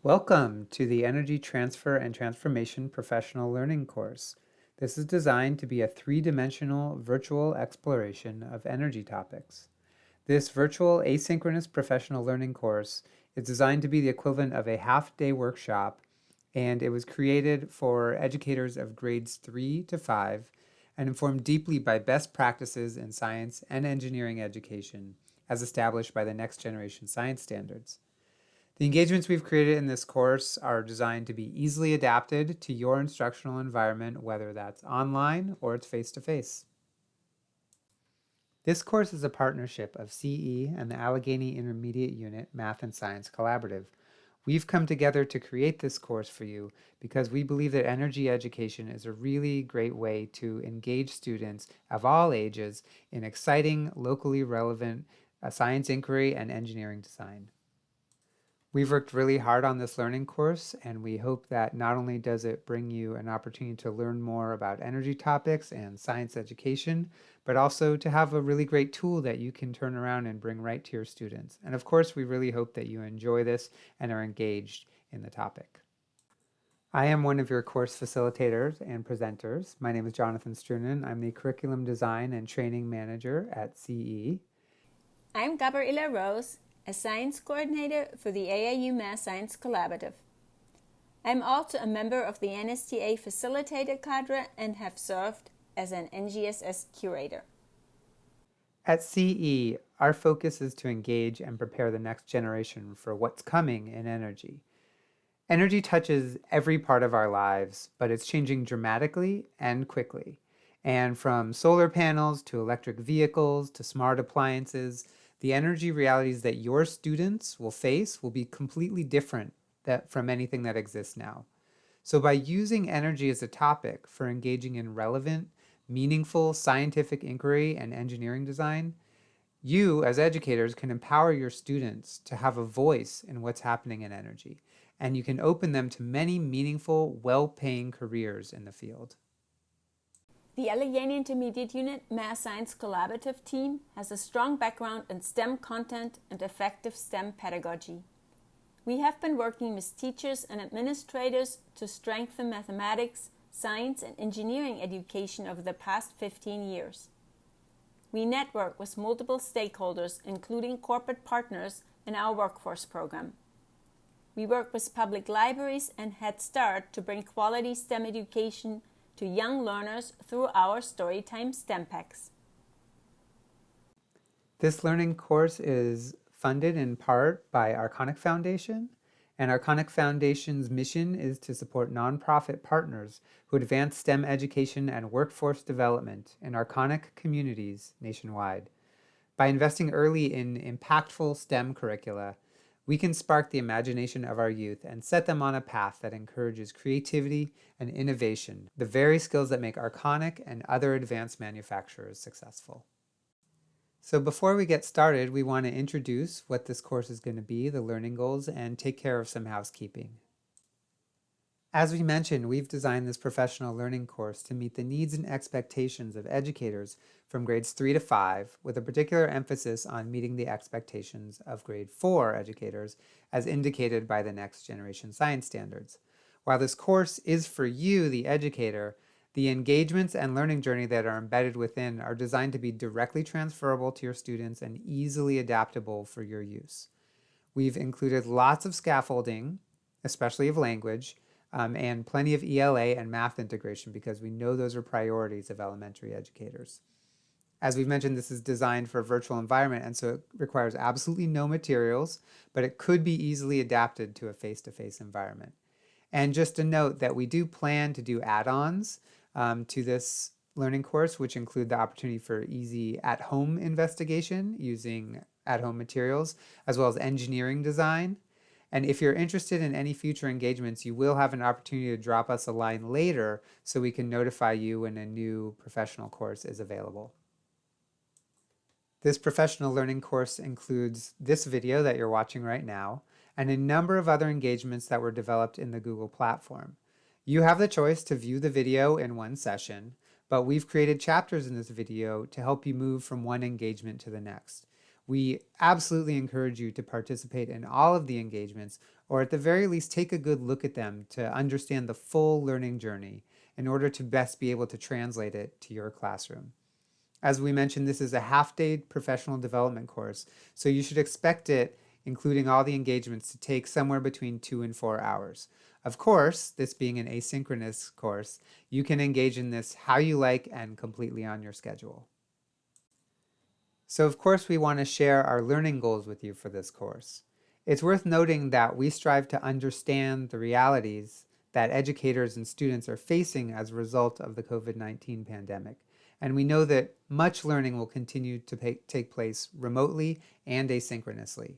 Welcome to the Energy Transfer and Transformation Professional Learning course. This is designed to be a three-dimensional virtual exploration of energy topics. This virtual asynchronous professional learning course is designed to be the equivalent of a half-day workshop, and it was created for educators of grades 3 to 5 and informed deeply by best practices in science and engineering education as established by the Next Generation Science Standards. The engagements we've created in this course are designed to be easily adapted to your instructional environment, whether that's online or it's face-to-face. This course is a partnership of CE and the Allegheny Intermediate Unit Math and Science Collaborative. We've come together to create this course for you because we believe that energy education is a really great way to engage students of all ages in exciting, locally relevant science inquiry and engineering design. We've worked really hard on this learning course, and we hope that not only does it bring you an opportunity to learn more about energy topics and science education, but also to have a really great tool that you can turn around and bring right to your students. And of course, we really hope that you enjoy this and are engaged in the topic. I am one of your course facilitators and presenters. My name is Jonathan Strunen. I'm the Curriculum Design and Training Manager at CE. I'm Gabriela Rose, a Science Coordinator for the AAU Math Science Collaborative. I'm also a member of the NSTA Facilitator Cadre and have served as an NGSS Curator. At CE, our focus is to engage and prepare the next generation for what's coming in energy. Energy touches every part of our lives, but it's changing dramatically and quickly. And from solar panels to electric vehicles to smart appliances, the energy realities that your students will face will be completely different from anything that exists now. So by using energy as a topic for engaging in relevant, meaningful scientific inquiry and engineering design, you as educators can empower your students to have a voice in what's happening in energy, and you can open them to many meaningful, well-paying careers in the field. The Allegheny Intermediate Unit Math Science Collaborative team has a strong background in STEM content and effective STEM pedagogy. We have been working with teachers and administrators to strengthen mathematics, science, and engineering education over the past 15 years. We network with multiple stakeholders, including corporate partners in our workforce program. We work with public libraries and Head Start to bring quality STEM education to young learners through our Storytime STEM packs. This learning course is funded in part by Arconic Foundation, and Arconic Foundation's mission is to support nonprofit partners who advance STEM education and workforce development in Arconic communities nationwide. By investing early in impactful STEM curricula, we can spark the imagination of our youth and set them on a path that encourages creativity and innovation, the very skills that make Arconic and other advanced manufacturers successful. So before we get started, we want to introduce what this course is going to be, the learning goals, and take care of some housekeeping. As we mentioned, we've designed this professional learning course to meet the needs and expectations of educators from grades 3 to 5, with a particular emphasis on meeting the expectations of grade 4 educators, as indicated by the Next Generation Science Standards. While this course is for you, the educator, the engagements and learning journey that are embedded within are designed to be directly transferable to your students and easily adaptable for your use. We've included lots of scaffolding, especially of language, and plenty of ELA and math integration because we know those are priorities of elementary educators. As we've mentioned, this is designed for a virtual environment, and so it requires absolutely no materials, but it could be easily adapted to a face-to-face environment. And just a note that we do plan to do add-ons to this learning course, which include the opportunity for easy at-home investigation using at-home materials, as well as engineering design. And if you're interested in any future engagements, you will have an opportunity to drop us a line later so we can notify you when a new professional course is available. This professional learning course includes this video that you're watching right now and a number of other engagements that were developed in the Google platform. You have the choice to view the video in one session, but we've created chapters in this video to help you move from one engagement to the next. We absolutely encourage you to participate in all of the engagements, or at the very least take a good look at them to understand the full learning journey in order to best be able to translate it to your classroom. As we mentioned, this is a half-day professional development course, so you should expect it, including all the engagements, to take somewhere between 2 and 4 hours. Of course, this being an asynchronous course, you can engage in this how you like and completely on your schedule. So of course we want to share our learning goals with you for this course. It's worth noting that we strive to understand the realities that educators and students are facing as a result of the COVID-19 pandemic. And we know that much learning will continue to take place remotely and asynchronously.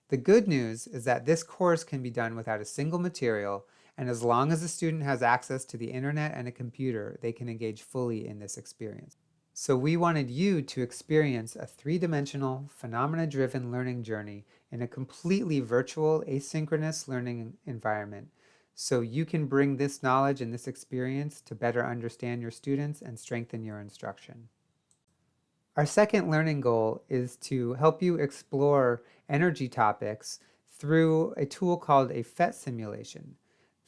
The good news is that this course can be done without a single material, and as long as the student has access to the internet and a computer, they can engage fully in this experience. So we wanted you to experience a three-dimensional, phenomena-driven learning journey in a completely virtual, asynchronous learning environment, so you can bring this knowledge and this experience to better understand your students and strengthen your instruction. Our second learning goal is to help you explore energy topics through a tool called a PhET simulation.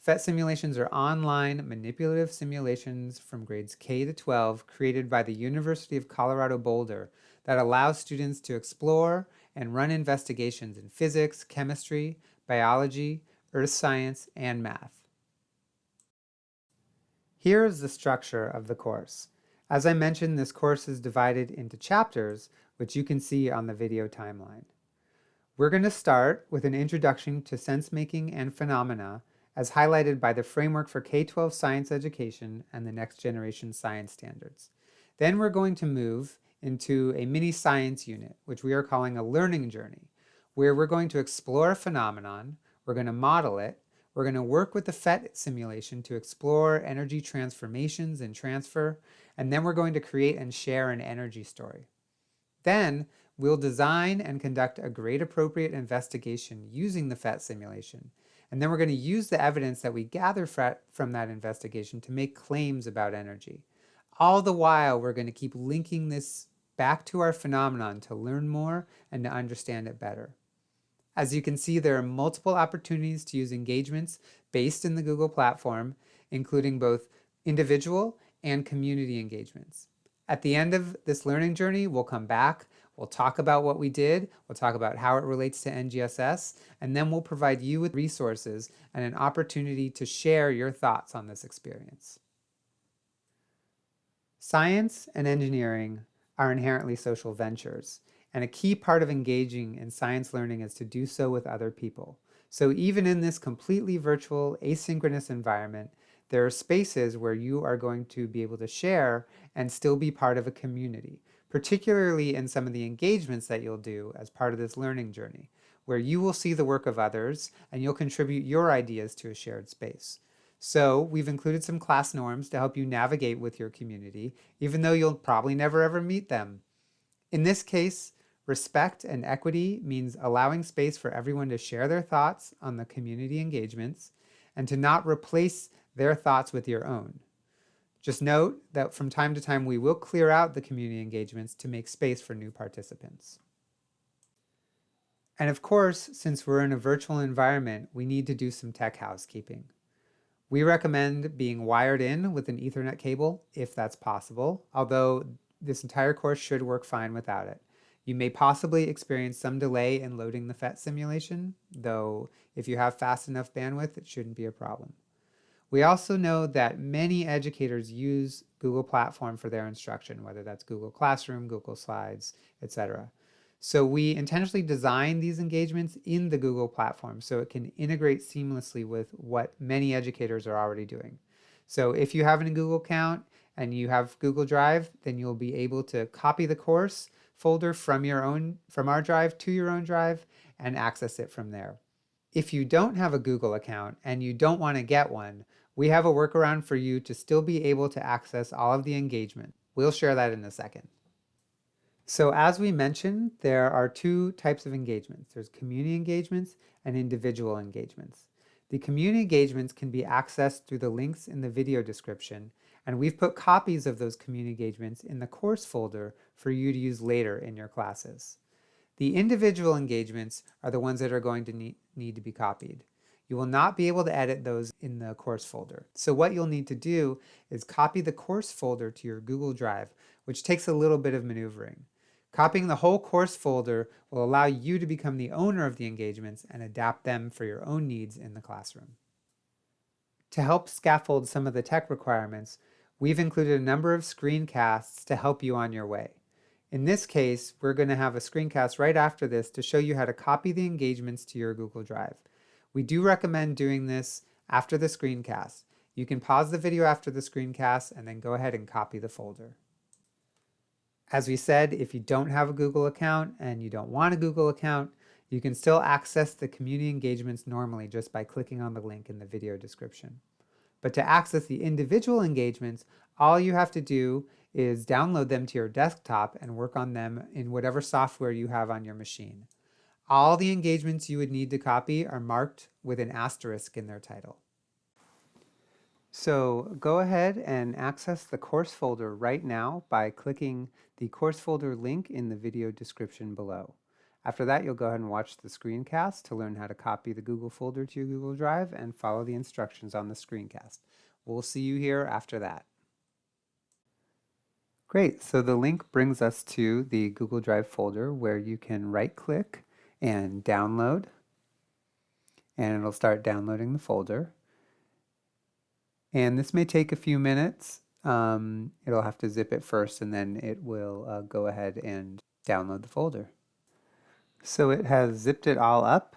PhET simulations are online manipulative simulations from grades K to 12 created by the University of Colorado Boulder that allows students to explore and run investigations in physics, chemistry, biology, earth science, and math. Here is the structure of the course. As I mentioned, this course is divided into chapters, which you can see on the video timeline. We're going to start with an introduction to sense-making and phenomena, as highlighted by the Framework for K-12 Science Education and the Next Generation Science Standards. Then we're going to move into a mini science unit, which we are calling a learning journey, where we're going to explore a phenomenon, we're going to model it, we're going to work with the PhET simulation to explore energy transformations and transfer, and then we're going to create and share an energy story. Then we'll design and conduct a grade-appropriate investigation using the PhET simulation. And then we're going to use the evidence that we gather from that investigation to make claims about energy. All the while, we're going to keep linking this back to our phenomenon to learn more and to understand it better. As you can see, there are multiple opportunities to use engagements based in the Google platform, including both individual and community engagements. At the end of this learning journey, we'll come back, we'll talk about what we did, we'll talk about how it relates to NGSS, and then we'll provide you with resources and an opportunity to share your thoughts on this experience. Science and engineering are inherently social ventures, and a key part of engaging in science learning is to do so with other people. So even in this completely virtual, asynchronous environment, there are spaces where you are going to be able to share and still be part of a community, particularly in some of the engagements that you'll do as part of this learning journey, where you will see the work of others and you'll contribute your ideas to a shared space. So we've included some class norms to help you navigate with your community, even though you'll probably never ever meet them. In this case, respect and equity means allowing space for everyone to share their thoughts on the community engagements and to not replace their thoughts with your own. Just note that from time to time we will clear out the community engagements to make space for new participants. And of course, since we're in a virtual environment, we need to do some tech housekeeping. We recommend being wired in with an Ethernet cable if that's possible, although this entire course should work fine without it. You may possibly experience some delay in loading the PhET simulation, though if you have fast enough bandwidth, it shouldn't be a problem. We also know that many educators use Google Platform for their instruction, whether that's Google Classroom, Google Slides, etc. So we intentionally design these engagements in the Google Platform so it can integrate seamlessly with what many educators are already doing. So if you have a Google account and you have Google Drive, then you'll be able to copy the course folder from our drive to your own drive and access it from there. If you don't have a Google account and you don't want to get one, we have a workaround for you to still be able to access all of the engagement. We'll share that in a second. So as we mentioned, there are two types of engagements. There's community engagements and individual engagements. The community engagements can be accessed through the links in the video description, and we've put copies of those community engagements in the course folder for you to use later in your classes. The individual engagements are the ones that are going to need to be copied. You will not be able to edit those in the course folder. So what you'll need to do is copy the course folder to your Google Drive, which takes a little bit of maneuvering. Copying the whole course folder will allow you to become the owner of the engagements and adapt them for your own needs in the classroom. To help scaffold some of the tech requirements, we've included a number of screencasts to help you on your way. In this case, we're going to have a screencast right after this to show you how to copy the engagements to your Google Drive. We do recommend doing this after the screencast. You can pause the video after the screencast and then go ahead and copy the folder. As we said, if you don't have a Google account and you don't want a Google account, you can still access the community engagements normally just by clicking on the link in the video description. But to access the individual engagements, all you have to do is download them to your desktop and work on them in whatever software you have on your machine. All the engagements you would need to copy are marked with an asterisk in their title. So go ahead and access the course folder right now by clicking the course folder link in the video description below. After that, you'll go ahead and watch the screencast to learn how to copy the Google folder to your Google Drive and follow the instructions on the screencast. We'll see you here after that. Great, so the link brings us to the Google Drive folder where you can right-click and download, and it'll start downloading the folder. And this may take a few minutes. It'll have to zip it first and then it will go ahead and download the folder. So it has zipped it all up.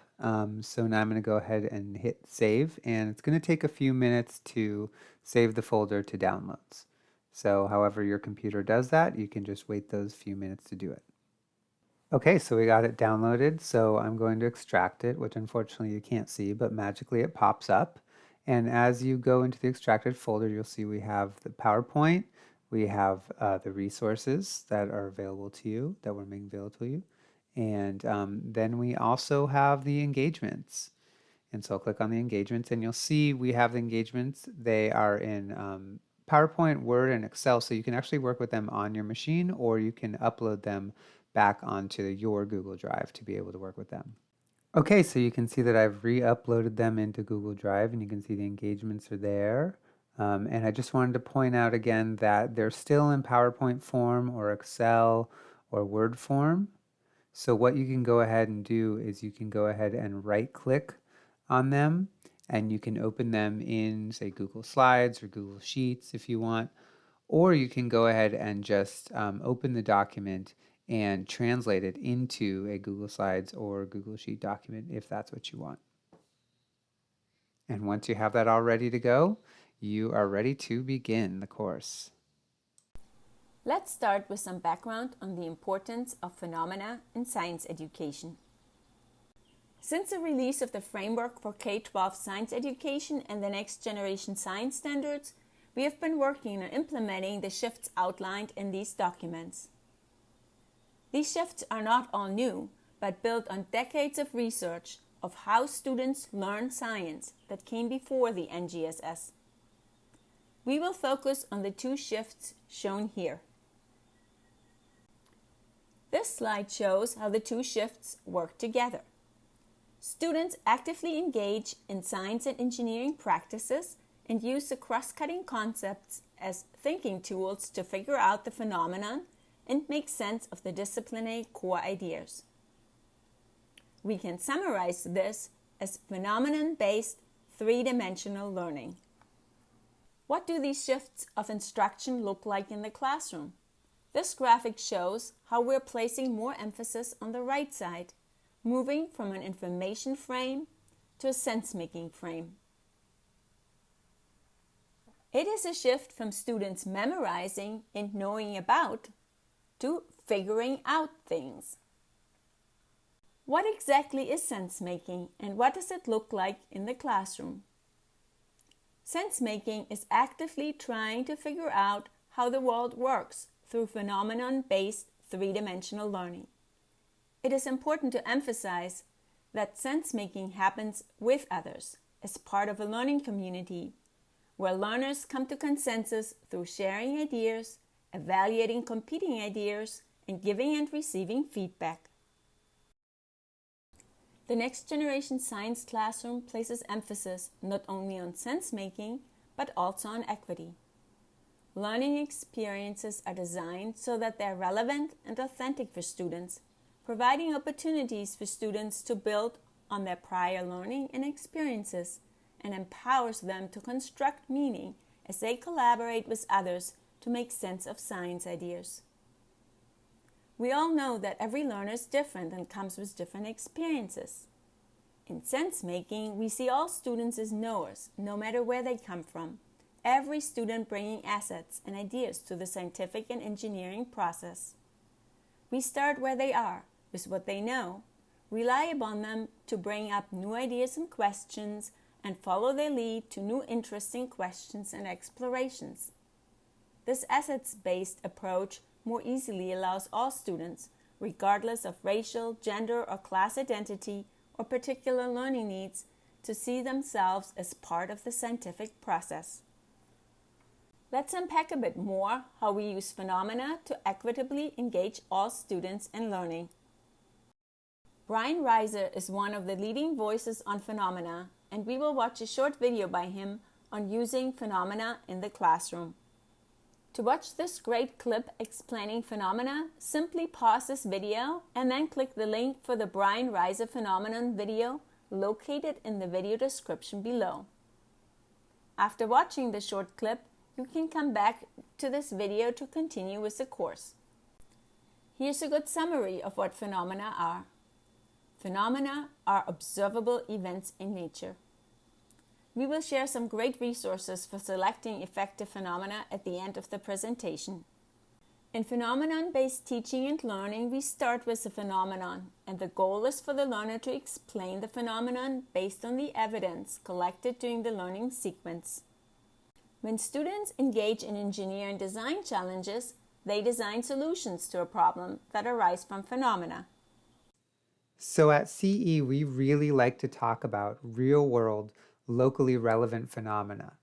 So now I'm going to go ahead and hit save, and it's going to take a few minutes to save the folder to downloads. So however your computer does that, you can just wait those few minutes to do it. Okay, so we got it downloaded, so I'm going to extract it, which unfortunately you can't see, but magically it pops up. And as you go into the extracted folder, you'll see we have the PowerPoint, we have the resources that are available to you, that we're making available to you, and then we also have the engagements. And so I'll click on the engagements, and you'll see we have the engagements. They are in PowerPoint, Word, and Excel, so you can actually work with them on your machine, or you can upload them back onto your Google Drive to be able to work with them. Okay, so you can see that I've re-uploaded them into Google Drive, and you can see the engagements are there. And I just wanted to point out again that they're still in PowerPoint form or Excel or Word form. So what you can go ahead and do is you can go ahead and right-click on them, and you can open them in, say, Google Slides or Google Sheets if you want, or you can go ahead and just open the document and translate it into a Google Slides or Google Sheet document if that's what you want. And once you have that all ready to go, you are ready to begin the course. Let's start with some background on the importance of phenomena in science education. Since the release of the Framework for K-12 Science Education and the Next Generation Science Standards, we have been working on implementing the shifts outlined in these documents. These shifts are not all new, but built on decades of research of how students learn science that came before the NGSS. We will focus on the two shifts shown here. This slide shows how the two shifts work together. Students actively engage in science and engineering practices and use the cross-cutting concepts as thinking tools to figure out the phenomenon and make sense of the disciplinary core ideas. We can summarize this as phenomenon-based three-dimensional learning. What do these shifts of instruction look like in the classroom? This graphic shows how we're placing more emphasis on the right side, moving from an information frame to a sense-making frame. It is a shift from students memorizing and knowing about to figuring out things. What exactly is sense-making, and what does it look like in the classroom? Sense-making is actively trying to figure out how the world works through phenomenon-based three-dimensional learning. It is important to emphasize that sense-making happens with others as part of a learning community, where learners come to consensus through sharing ideas, evaluating competing ideas, and giving and receiving feedback. The next generation science classroom places emphasis not only on sense-making, but also on equity. Learning experiences are designed so that they're relevant and authentic for students, providing opportunities for students to build on their prior learning and experiences, and empowers them to construct meaning as they collaborate with others to make sense of science ideas. We all know that every learner is different and comes with different experiences. In sense-making, we see all students as knowers, no matter where they come from, every student bringing assets and ideas to the scientific and engineering process. We start where they are, with what they know, rely upon them to bring up new ideas and questions, and follow their lead to new interesting questions and explorations. This assets-based approach more easily allows all students, regardless of racial, gender, or class identity, or particular learning needs, to see themselves as part of the scientific process. Let's unpack a bit more how we use phenomena to equitably engage all students in learning. Brian Reiser is one of the leading voices on phenomena, and we will watch a short video by him on using phenomena in the classroom. To watch this great clip explaining phenomena, simply pause this video and then click the link for the Brian Reiser phenomenon video located in the video description below. After watching the short clip, you can come back to this video to continue with the course. Here's a good summary of what phenomena are. Phenomena are observable events in nature. We will share some great resources for selecting effective phenomena at the end of the presentation. In phenomenon-based teaching and learning, we start with the phenomenon, and the goal is for the learner to explain the phenomenon based on the evidence collected during the learning sequence. When students engage in engineering design challenges, they design solutions to a problem that arise from phenomena. So at CE, we really like to talk about real-world, locally relevant phenomena.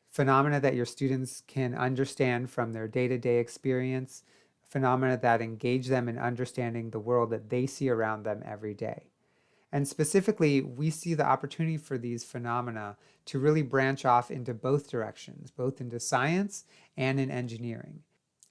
Phenomena that your students can understand from their day-to-day experience, phenomena that engage them in understanding the world that they see around them every day. And specifically, we see the opportunity for these phenomena to really branch off into both directions, both into science and in engineering.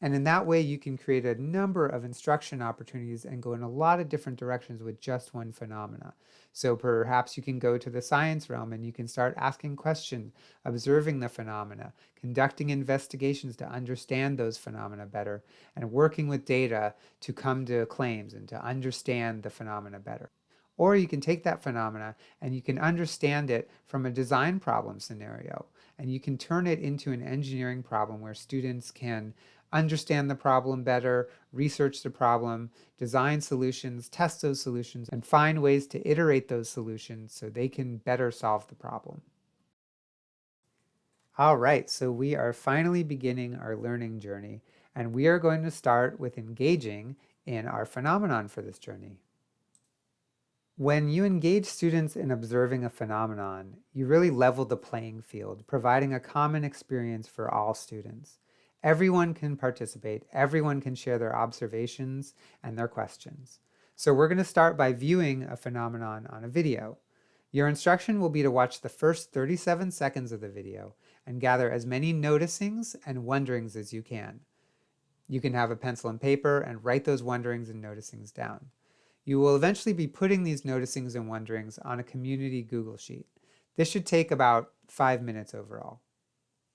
And in that way, you can create a number of instruction opportunities and go in a lot of different directions with just one phenomena. So perhaps you can go to the science realm and you can start asking questions, observing the phenomena, conducting investigations to understand those phenomena better, and working with data to come to claims and to understand the phenomena better. Or you can take that phenomena and you can understand it from a design problem scenario, and you can turn it into an engineering problem where students can understand the problem better, research the problem, design solutions, test those solutions, and find ways to iterate those solutions so they can better solve the problem. All right, so we are finally beginning our learning journey, and we are going to start with engaging in our phenomenon for this journey. When you engage students in observing a phenomenon, you really level the playing field, providing a common experience for all students. Everyone can participate, everyone can share their observations and their questions. So we're going to start by viewing a phenomenon on a video. Your instruction will be to watch the first 37 seconds of the video and gather as many noticings and wonderings as you can. You can have a pencil and paper and write those wonderings and noticings down. You will eventually be putting these noticings and wonderings on a community Google Sheet. This should take about 5 minutes overall.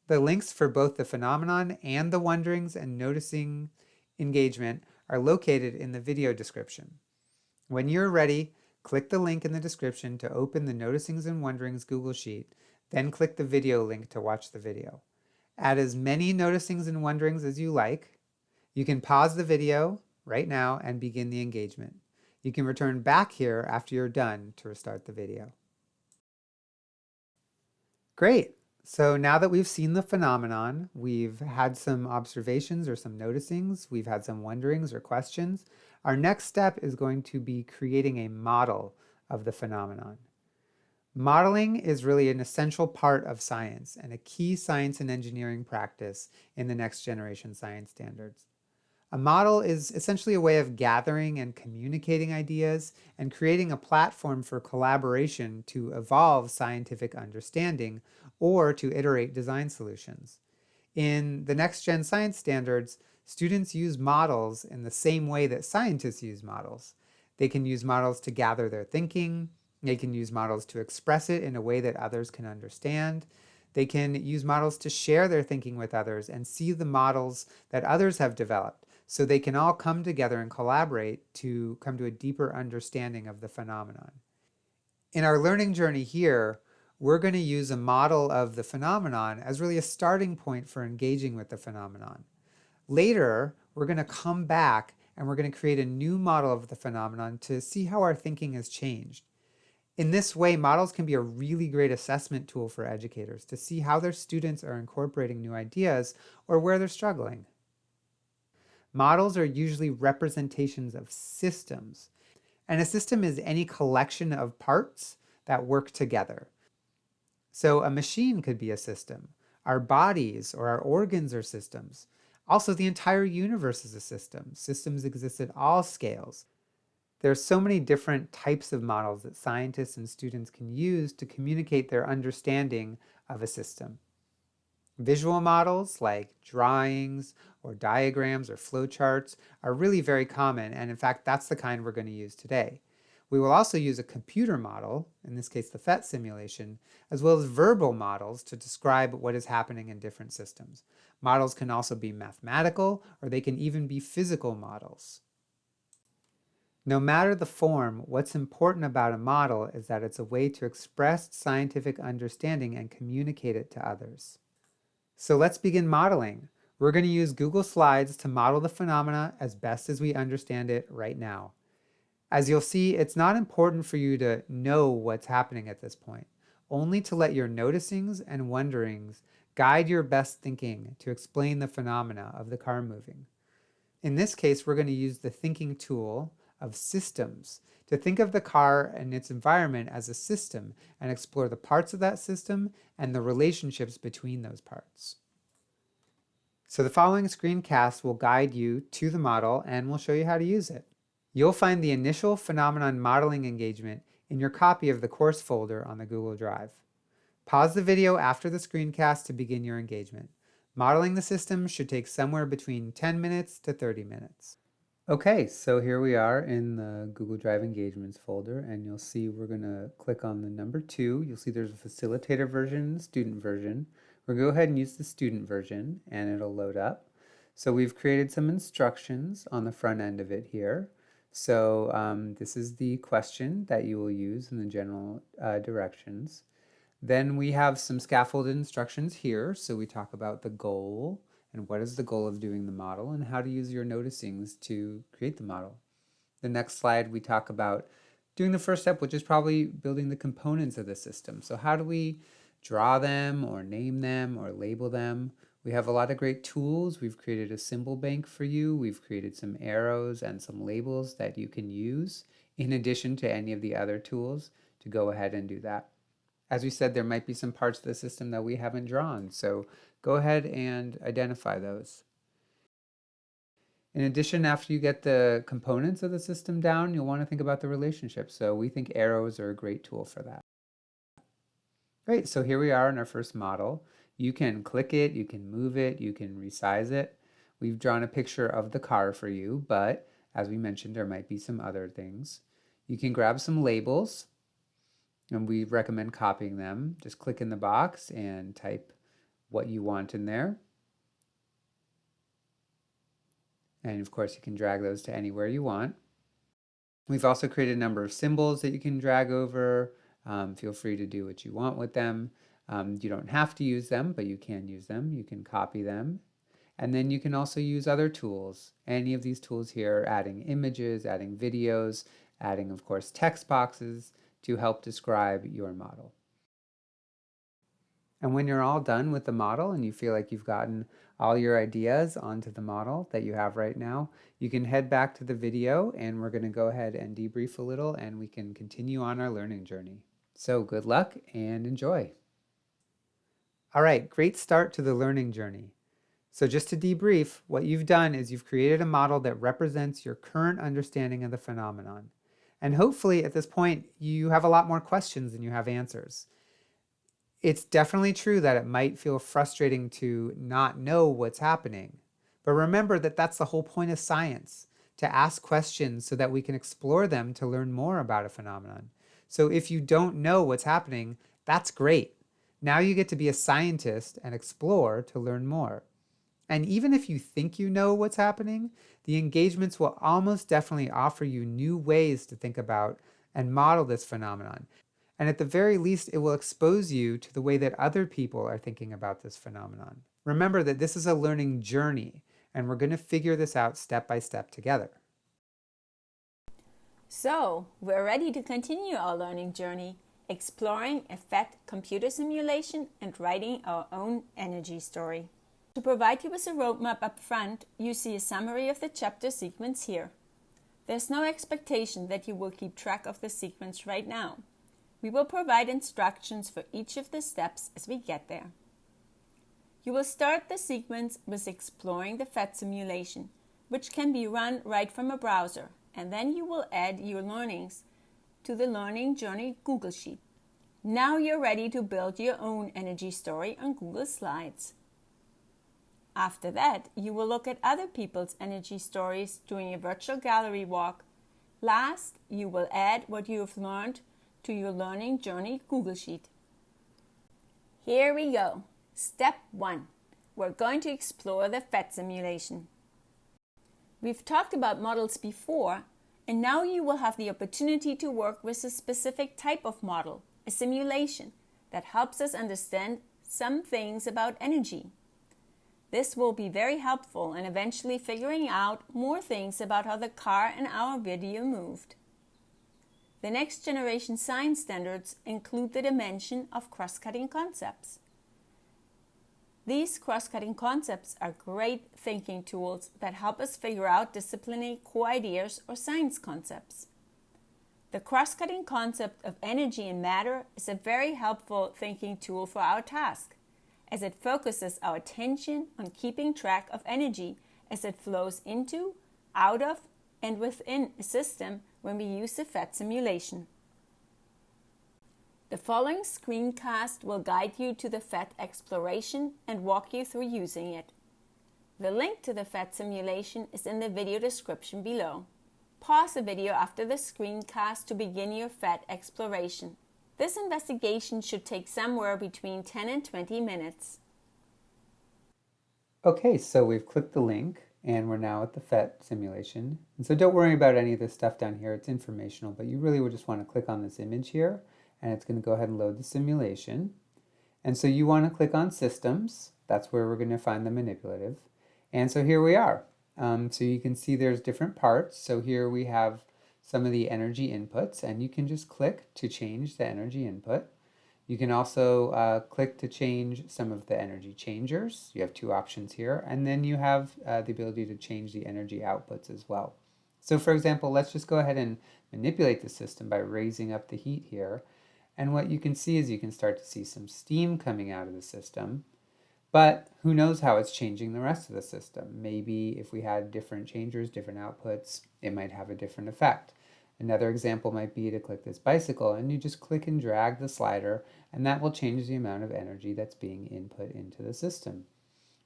The links for both the phenomenon and the wonderings and noticing engagement are located in the video description. When you're ready, click the link in the description to open the Noticings and Wonderings Google Sheet, then click the video link to watch the video. Add as many noticings and wonderings as you like. You can pause the video right now and begin the engagement. You can return back here after you're done to restart the video. Great! So now that we've seen the phenomenon, we've had some observations or some noticings, we've had some wonderings or questions, our next step is going to be creating a model of the phenomenon. Modeling is really an essential part of science and a key science and engineering practice in the next generation science standards. A model is essentially a way of gathering and communicating ideas and creating a platform for collaboration to evolve scientific understanding or to iterate design solutions. In the next-gen science standards, students use models in the same way that scientists use models. They can use models to gather their thinking. They can use models to express it in a way that others can understand. They can use models to share their thinking with others and see the models that others have developed, so they can all come together and collaborate to come to a deeper understanding of the phenomenon. In our learning journey here, we're going to use a model of the phenomenon as really a starting point for engaging with the phenomenon. Later, we're going to come back and we're going to create a new model of the phenomenon to see how our thinking has changed. In this way, models can be a really great assessment tool for educators to see how their students are incorporating new ideas or where they're struggling. Models are usually representations of systems, and a system is any collection of parts that work together. So a machine could be a system. Our bodies or our organs are systems. Also, the entire universe is a system. Systems exist at all scales. There are so many different types of models that scientists and students can use to communicate their understanding of a system. Visual models like drawings or diagrams or flowcharts are really very common, and in fact, that's the kind we're going to use today. We will also use a computer model, in this case the PhET simulation, as well as verbal models to describe what is happening in different systems. Models can also be mathematical, or they can even be physical models. No matter the form, what's important about a model is that it's a way to express scientific understanding and communicate it to others. So let's begin modeling. We're going to use Google Slides to model the phenomena as best as we understand it right now. As you'll see, it's not important for you to know what's happening at this point, only to let your noticings and wonderings guide your best thinking to explain the phenomena of the car moving. In this case, we're going to use the thinking tool of systems to think of the car and its environment as a system and explore the parts of that system and the relationships between those parts. So the following screencast will guide you to the model and we'll show you how to use it. You'll find the initial phenomenon modeling engagement in your copy of the course folder on the Google Drive. Pause the video after the screencast to begin your engagement. Modeling the system should take somewhere between 10 minutes to 30 minutes. Okay, so here we are in the Google Drive Engagements folder, and you'll see we're going to click on the number 2. You'll see there's a facilitator version and a student version. We're going to go ahead and use the student version, and it'll load up. So we've created some instructions on the front end of it here. So this is the question that you will use in the general directions. Then we have some scaffolded instructions here. So we talk about the goal, and what is the goal of doing the model, and how to use your noticings to create the model. The next slide, we talk about doing the first step, which is probably building the components of the system. So how do we draw them or name them or label them? We have a lot of great tools. We've created a symbol bank for you. We've created some arrows and some labels that you can use in addition to any of the other tools to go ahead and do that. As we said, there might be some parts of the system that we haven't drawn, so go ahead and identify those. In addition, after you get the components of the system down, you'll want to think about the relationships. So we think arrows are a great tool for that. Great, so here we are in our first model. You can click it, you can move it, you can resize it. We've drawn a picture of the car for you, but as we mentioned, there might be some other things. You can grab some labels, and we recommend copying them. Just click in the box and type what you want in there. And of course, you can drag those to anywhere you want. We've also created a number of symbols that you can drag over. Feel free to do what you want with them. You don't have to use them, but you can use them. You can copy them. And then you can also use other tools. Any of these tools here, adding images, adding videos, adding, of course, text boxes to help describe your model. And when you're all done with the model and you feel like you've gotten all your ideas onto the model that you have right now, you can head back to the video and we're going to go ahead and debrief a little and we can continue on our learning journey. So good luck and enjoy. All right, great start to the learning journey. So just to debrief, what you've done is you've created a model that represents your current understanding of the phenomenon. And hopefully at this point, you have a lot more questions than you have answers. It's definitely true that it might feel frustrating to not know what's happening. But remember that that's the whole point of science, to ask questions so that we can explore them to learn more about a phenomenon. So if you don't know what's happening, that's great. Now you get to be a scientist and explore to learn more. And even if you think you know what's happening, the engagements will almost definitely offer you new ways to think about and model this phenomenon. And at the very least, it will expose you to the way that other people are thinking about this phenomenon. Remember that this is a learning journey, and we're going to figure this out step by step together. So, we're ready to continue our learning journey, exploring a PhET computer simulation and writing our own energy story. To provide you with a roadmap up front, you see a summary of the chapter sequence here. There's no expectation that you will keep track of the sequence right now. We will provide instructions for each of the steps as we get there. You will start the sequence with exploring the PhET simulation, which can be run right from a browser, and then you will add your learnings to the Learning Journey Google Sheet. Now you're ready to build your own energy story on Google Slides. After that, you will look at other people's energy stories during a virtual gallery walk. Last, you will add what you have learned to your Learning Journey Google Sheet. Here we go. Step 1. We're going to explore the PhET simulation. We've talked about models before, and now you will have the opportunity to work with a specific type of model, a simulation, that helps us understand some things about energy. This will be very helpful in eventually figuring out more things about how the car in our video moved. The next generation science standards include the dimension of cross-cutting concepts. These cross-cutting concepts are great thinking tools that help us figure out disciplinary core ideas or science concepts. The cross-cutting concept of energy and matter is a very helpful thinking tool for our task, as it focuses our attention on keeping track of energy as it flows into, out of, and within a system when we use the PhET simulation. The following screencast will guide you to the PhET exploration and walk you through using it. The link to the PhET simulation is in the video description below. Pause the video after the screencast to begin your PhET exploration. This investigation should take somewhere between 10 and 20 minutes. Okay, so we've clicked the link and we're now at the PhET simulation. And so don't worry about any of this stuff down here, it's informational, but you really would just want to click on this image here and it's going to go ahead and load the simulation. And so you want to click on Systems, that's where we're going to find the manipulative. And so here we are. So you can see there's different parts. So here we have some of the energy inputs, and you can just click to change the energy input. You can also click to change some of the energy changers. You have two options here, and then you have the ability to change the energy outputs as well. So for example, let's just go ahead and manipulate the system by raising up the heat here. And what you can see is you can start to see some steam coming out of the system. But who knows how it's changing the rest of the system. Maybe if we had different changers, different outputs, it might have a different effect. Another example might be to click this bicycle and you just click and drag the slider and that will change the amount of energy that's being input into the system.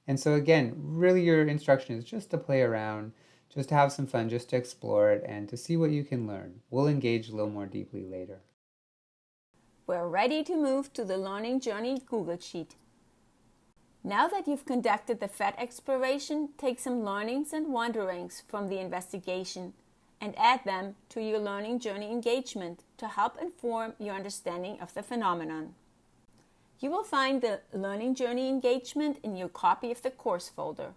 And so again, really your instruction is just to play around, just to have some fun, just to explore it and to see what you can learn. We'll engage a little more deeply later. We're ready to move to the Learning Journey Google Sheet. Now that you've conducted the PhET exploration, take some learnings and wonderings from the investigation and add them to your Learning Journey engagement to help inform your understanding of the phenomenon. You will find the Learning Journey engagement in your copy of the course folder.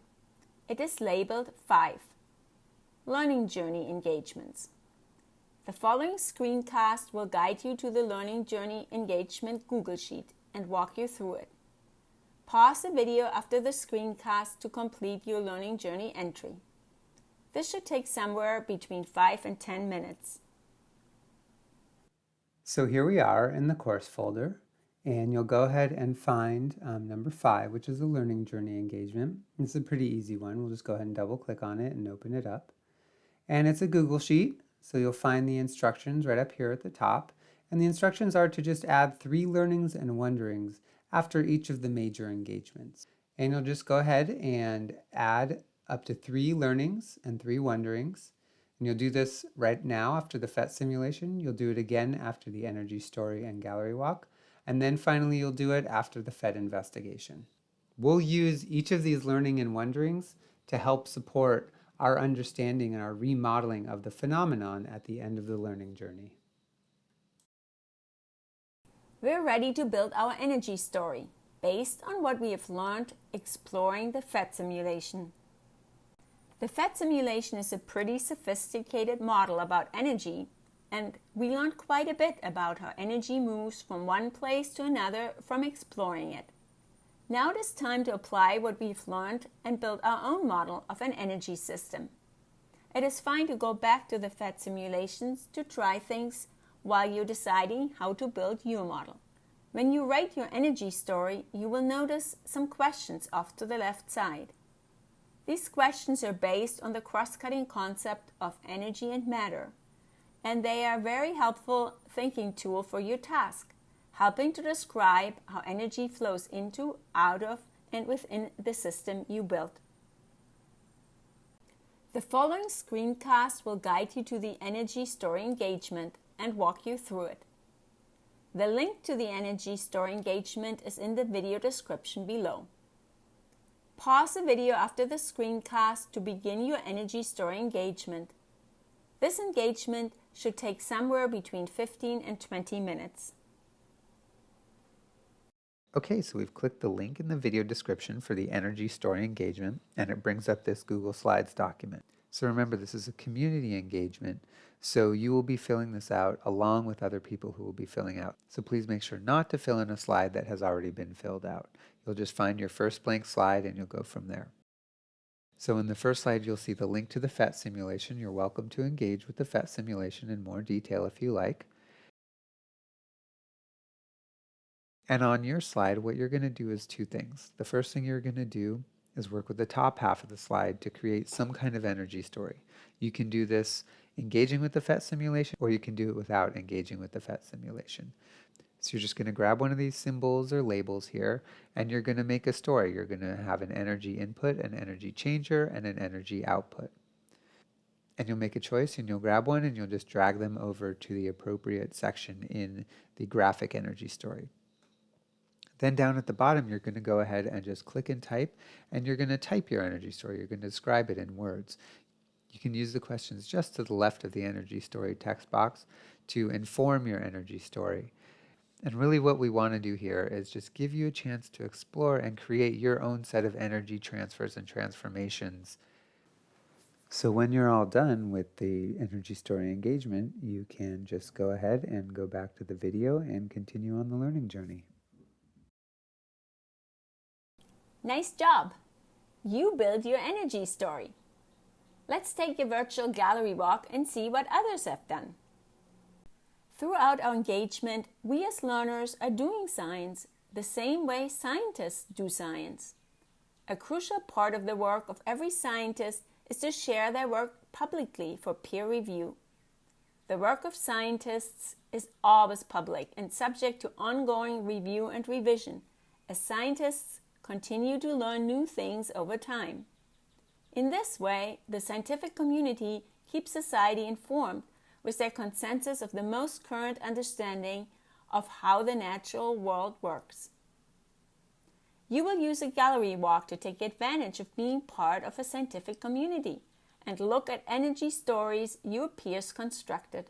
It is labeled 5, Learning Journey Engagements. The following screencast will guide you to the Learning Journey Engagement Google Sheet and walk you through it. Pause the video after the screencast to complete your Learning Journey entry. This should take somewhere between 5 and 10 minutes. So here we are in the course folder, And you'll go ahead and find number 5, which is the learning journey engagement. It's a pretty easy one. We'll just go ahead and double click on it and open it up. And it's a Google Sheet, so you'll find the instructions right up here at the top. And the instructions are to just add 3 learnings and wonderings after each of the major engagements. And you'll just go ahead and add up to 3 learnings and 3 wonderings. And you'll do this right now after the PhET simulation. You'll do it again after the energy story and gallery walk. And then finally, you'll do it after the PhET investigation. We'll use each of these learning and wonderings to help support our understanding and our remodeling of the phenomenon at the end of the learning journey. We're ready to build our energy story based on what we have learned exploring the PhET simulation. The PhET simulation is a pretty sophisticated model about energy, and we learned quite a bit about how energy moves from one place to another from exploring it. Now it is time to apply what we've learned and build our own model of an energy system. It is fine to go back to the PhET simulations to try things while you're deciding how to build your model. When you write your energy story, you will notice some questions off to the left side. These questions are based on the cross-cutting concept of energy and matter, and they are a very helpful thinking tool for your task, helping to describe how energy flows into, out of, and within the system you built. The following screencast will guide you to the energy story engagement and walk you through it. The link to the energy story engagement is in the video description below. Pause the video after the screencast to begin your energy story engagement. This engagement should take somewhere between 15 and 20 minutes. Okay, so we've clicked the link in the video description for the energy story engagement, and it brings up this Google Slides document. So remember, this is a community engagement, so you will be filling this out along with other people who will be filling out. So please make sure not to fill in a slide that has already been filled out. You'll just find your first blank slide and you'll go from there. So in the first slide, you'll see the link to the PhET simulation. You're welcome to engage with the PhET simulation in more detail if you like. And on your slide, what you're going to do is 2 things. The first thing you're going to do is work with the top half of the slide to create some kind of energy story. You can do this engaging with the PhET simulation, or you can do it without engaging with the PhET simulation. So you're just going to grab one of these symbols or labels here, and you're going to make a story. You're going to have an energy input, an energy changer, and an energy output. And you'll make a choice, and you'll grab one, and you'll just drag them over to the appropriate section in the graphic energy story. Then down at the bottom, you're going to go ahead and just click and type, and you're going to type your energy story. You're going to describe it in words. You can use the questions just to the left of the energy story text box to inform your energy story. And really what we want to do here is just give you a chance to explore and create your own set of energy transfers and transformations. So when you're all done with the energy story engagement, you can just go ahead and go back to the video and continue on the learning journey. Nice job! You build your energy story. Let's take a virtual gallery walk and see what others have done. Throughout our engagement, we as learners are doing science the same way scientists do science. A crucial part of the work of every scientist is to share their work publicly for peer review. The work of scientists is always public and subject to ongoing review and revision, as scientists continue to learn new things over time. In this way, the scientific community keeps society informed with their consensus of the most current understanding of how the natural world works. You will use a gallery walk to take advantage of being part of a scientific community and look at energy stories your peers constructed.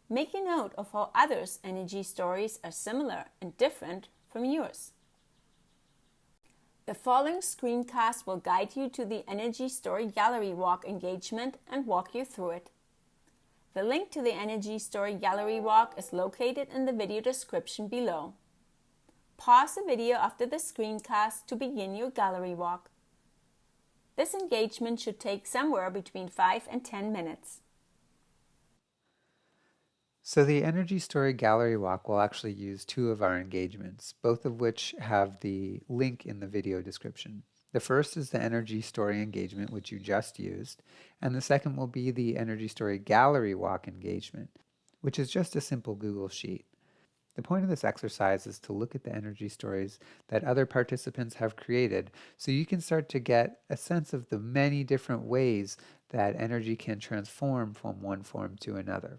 Make a note of how others' energy stories are similar and different from yours. The following screencast will guide you to the energy story gallery walk engagement and walk you through it. The link to the energy story gallery walk is located in the video description below. Pause the video after the screencast to begin your gallery walk. This engagement should take somewhere between 5 and 10 minutes. So the energy story gallery walk will actually use two of our engagements, both of which have the link in the video description. The first is the energy story engagement, which you just used, and the second will be the energy story gallery walk engagement, which is just a simple Google Sheet. The point of this exercise is to look at the energy stories that other participants have created so you can start to get a sense of the many different ways that energy can transform from one form to another.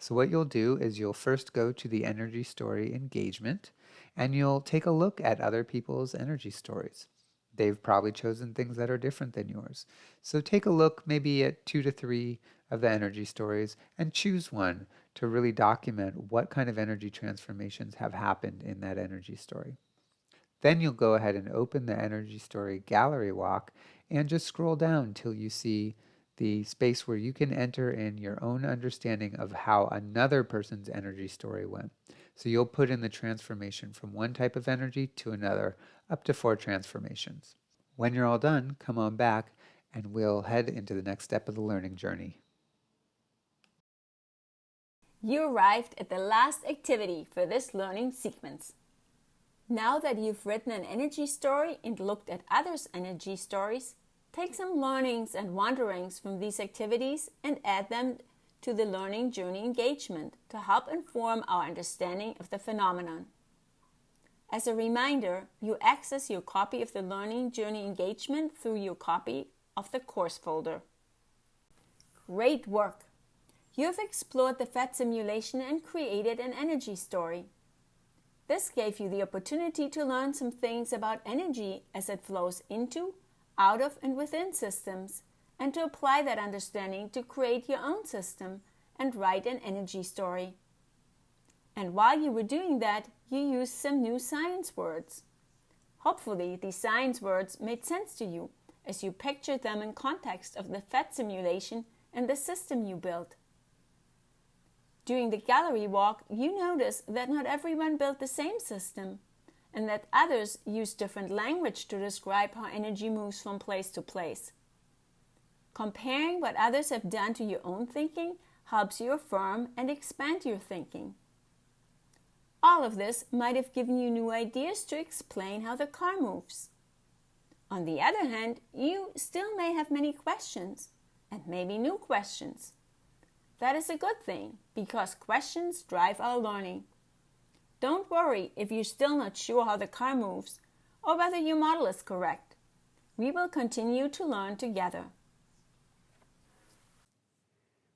So what you'll do is you'll first go to the energy story engagement and you'll take a look at other people's energy stories. They've probably chosen things that are different than yours. So take a look maybe at 2 to 3 of the energy stories and choose one to really document what kind of energy transformations have happened in that energy story. Then you'll go ahead and open the energy story gallery walk and just scroll down till you see the space where you can enter in your own understanding of how another person's energy story went. So you'll put in the transformation from one type of energy to another, up to 4 transformations. When you're all done, come on back and we'll head into the next step of the learning journey. You arrived at the last activity for this learning sequence. Now that you've written an energy story and looked at others' energy stories, take some learnings and wonderings from these activities and add them to the learning journey engagement to help inform our understanding of the phenomenon. As a reminder, you access your copy of the learning journey engagement through your copy of the course folder. Great work! You have explored the PhET simulation and created an energy story. This gave you the opportunity to learn some things about energy as it flows into, out of, and within systems, and to apply that understanding to create your own system and write an energy story. And while you were doing that, you used some new science words. Hopefully, these science words made sense to you as you pictured them in context of the PhET simulation and the system you built. During the gallery walk, you notice that not everyone built the same system, and that others use different language to describe how energy moves from place to place. Comparing what others have done to your own thinking helps you affirm and expand your thinking. All of this might have given you new ideas to explain how the car moves. On the other hand, you still may have many questions, and maybe new questions. That is a good thing, because questions drive our learning. Don't worry if you're still not sure how the car moves or whether your model is correct. We will continue to learn together.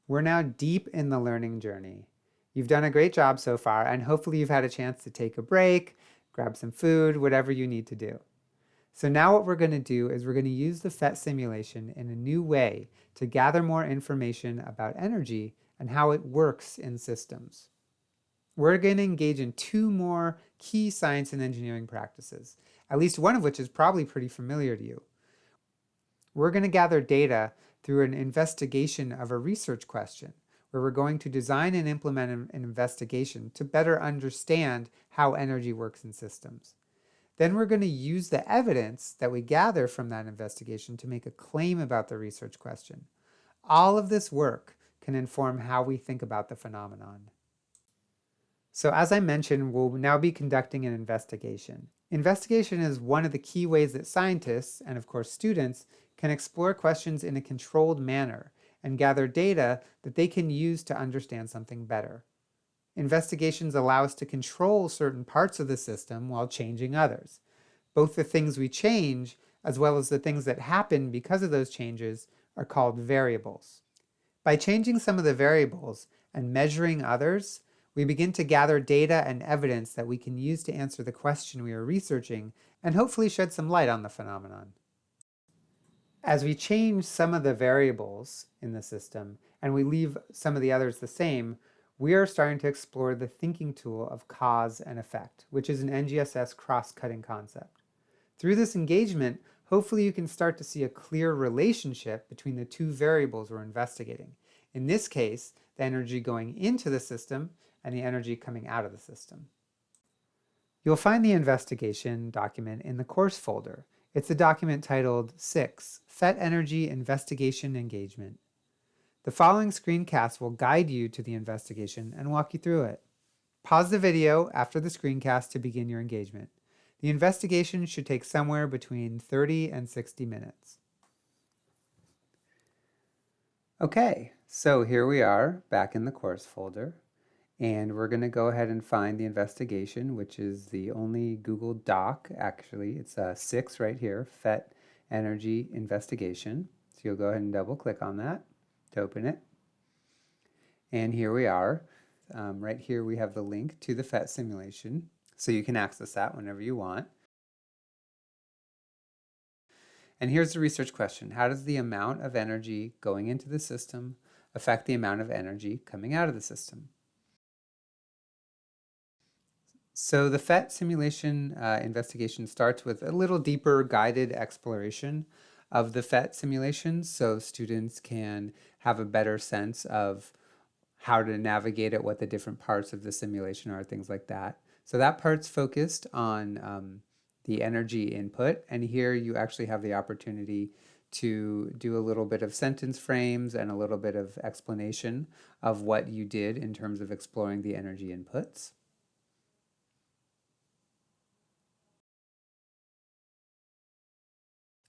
We're now deep in the learning journey. You've done a great job so far, and hopefully you've had a chance to take a break, grab some food, whatever you need to do. So now what we're going to do is we're going to use the PhET simulation in a new way to gather more information about energy and how it works in systems. We're going to engage in 2 more key science and engineering practices, at least one of which is probably pretty familiar to you. We're going to gather data through an investigation of a research question, where we're going to design and implement an investigation to better understand how energy works in systems. Then we're going to use the evidence that we gather from that investigation to make a claim about the research question. All of this work can inform how we think about the phenomenon. So as I mentioned, we'll now be conducting an investigation. Investigation is one of the key ways that scientists, and of course students, can explore questions in a controlled manner and gather data that they can use to understand something better. Investigations allow us to control certain parts of the system while changing others. Both the things we change, as well as the things that happen because of those changes, are called variables. By changing some of the variables and measuring others, we begin to gather data and evidence that we can use to answer the question we are researching and hopefully shed some light on the phenomenon. As we change some of the variables in the system and we leave some of the others the same, we are starting to explore the thinking tool of cause and effect, which is an NGSS cross-cutting concept. Through this engagement, hopefully you can start to see a clear relationship between the 2 variables we're investigating. In this case, the energy going into the system and the energy coming out of the system. You'll find the investigation document in the course folder. It's a document titled 6, PhET Energy Investigation Engagement. The following screencast will guide you to the investigation and walk you through it. Pause the video after the screencast to begin your engagement. The investigation should take somewhere between 30 and 60 minutes. Okay, so here we are back in the course folder, and we're going to go ahead and find the investigation, which is the only Google Doc, actually. It's 6 right here, PhET Energy Investigation. So you'll go ahead and double click on that to open it. And here we are. Right here we have the link to the PhET simulation, so you can access that whenever you want. And here's the research question. How does the amount of energy going into the system affect the amount of energy coming out of the system? So the PhET simulation investigation starts with a little deeper guided exploration of the PhET simulation, so students can have a better sense of how to navigate it, what the different parts of the simulation are, things like that. So that part's focused on the energy input, and here you actually have the opportunity to do a little bit of sentence frames and a little bit of explanation of what you did in terms of exploring the energy inputs.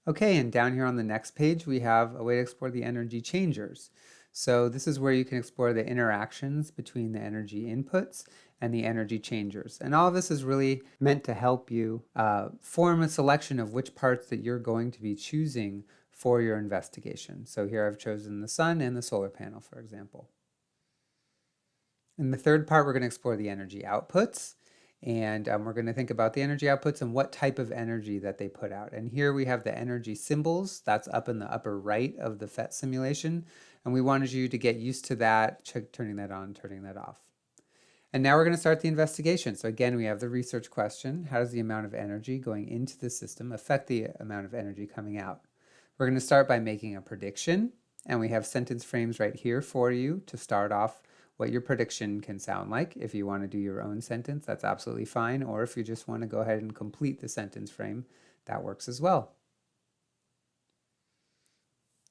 Okay, and down here on the next page we have a way to explore the energy changers. So this is where you can explore the interactions between the energy inputs and the energy changers. And all of this is really meant to help you form a selection of which parts that you're going to be choosing for your investigation. So here I've chosen the sun and the solar panel, for example. In the third part, we're going to explore the energy outputs. And we're going to think about the energy outputs and what type of energy that they put out. And here we have the energy symbols. That's up in the upper right of the PhET simulation. And we wanted you to get used to that, turning that on, turning that off. And now we're going to start the investigation. So again, we have the research question. How does the amount of energy going into the system affect the amount of energy coming out? We're going to start by making a prediction. And we have sentence frames right here for you to start off what your prediction can sound like. If you want to do your own sentence, that's absolutely fine. Or if you just want to go ahead and complete the sentence frame, that works as well.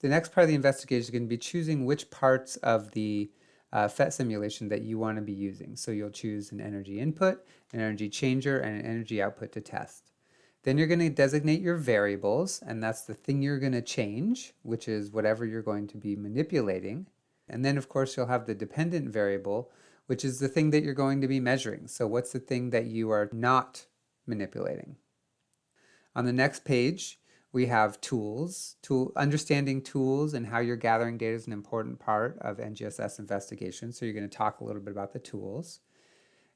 The next part of the investigation is going to be choosing which parts of the PhET simulation that you want to be using. So you'll choose an energy input, an energy changer, and an energy output to test. Then you're going to designate your variables, and that's the thing you're going to change, which is whatever you're going to be manipulating. And then, of course, you'll have the dependent variable, which is the thing that you're going to be measuring. So what's the thing that you are not manipulating? On the next page, we have tools. Understanding tools and how you're gathering data is an important part of NGSS investigation. So you're going to talk a little bit about the tools.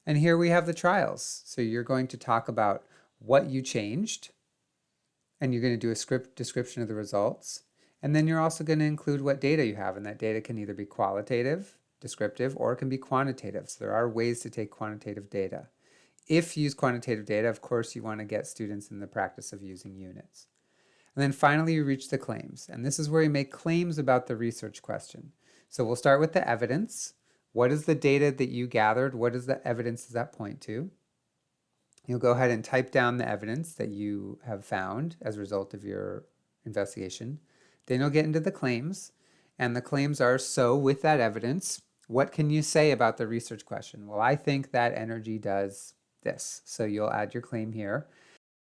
And here we have the trials. So you're going to talk about what you changed, and you're going to do a description of the results. And then you're also going to include what data you have, and that data can either be qualitative, descriptive, or it can be quantitative. So there are ways to take quantitative data. If you use quantitative data, of course, you want to get students in the practice of using units. And then finally, you reach the claims. And this is where you make claims about the research question. So we'll start with the evidence. What is the data that you gathered? What is the evidence does that point to? You'll go ahead and type down the evidence that you have found as a result of your investigation. Then you'll get into the claims, and the claims are, so with that evidence, what can you say about the research question? Well, I think that energy does this. So you'll add your claim here.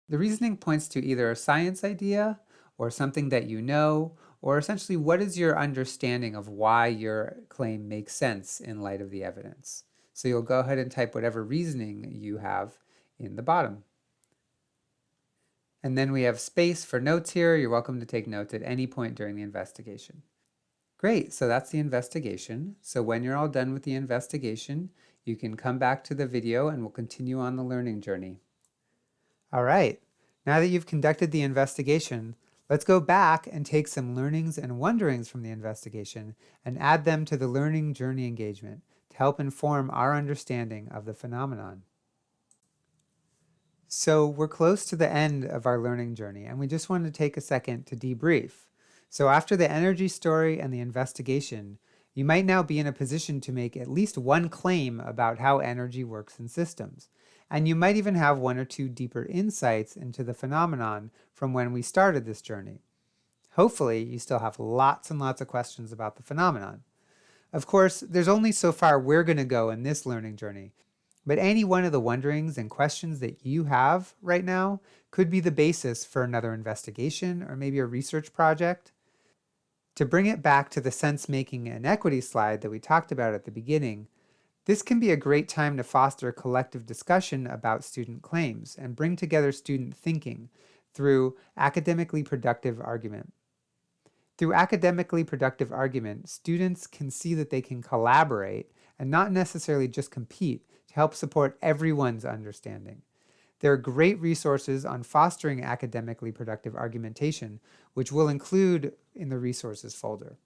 The reasoning points to either a science idea or something that you know, or essentially what is your understanding of why your claim makes sense in light of the evidence. So you'll go ahead and type whatever reasoning you have in the bottom. And then we have space for notes here. You're welcome to take notes at any point during the investigation. Great, so that's the investigation. So when you're all done with the investigation, you can come back to the video and we'll continue on the learning journey. All right, now that you've conducted the investigation, let's go back and take some learnings and wonderings from the investigation and add them to the learning journey engagement to help inform our understanding of the phenomenon. So we're close to the end of our learning journey, and we just wanted to take a second to debrief. So after the energy story and the investigation, you might now be in a position to make at least one claim about how energy works in systems. And you might even have one or two deeper insights into the phenomenon from when we started this journey. Hopefully, you still have lots and lots of questions about the phenomenon. Of course, there's only so far we're going to go in this learning journey, but any one of the wonderings and questions that you have right now could be the basis for another investigation or maybe a research project. To bring it back to the sense-making and equity slide that we talked about at the beginning, this can be a great time to foster a collective discussion about student claims and bring together student thinking through academically productive argument. Through academically productive argument, students can see that they can collaborate and not necessarily just compete to help support everyone's understanding. There are great resources on fostering academically productive argumentation, which we'll include in the resources folder.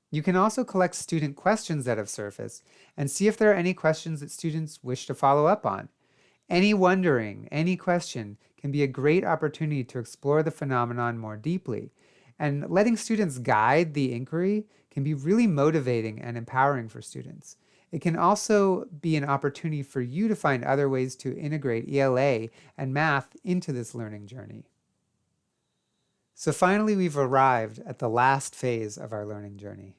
You can also collect student questions that have surfaced and see if there are any questions that students wish to follow up on. Any wondering, any question can be a great opportunity to explore the phenomenon more deeply, and letting students guide the inquiry can be really motivating and empowering for students. It can also be an opportunity for you to find other ways to integrate ELA and math into this learning journey. So finally, we've arrived at the last phase of our learning journey.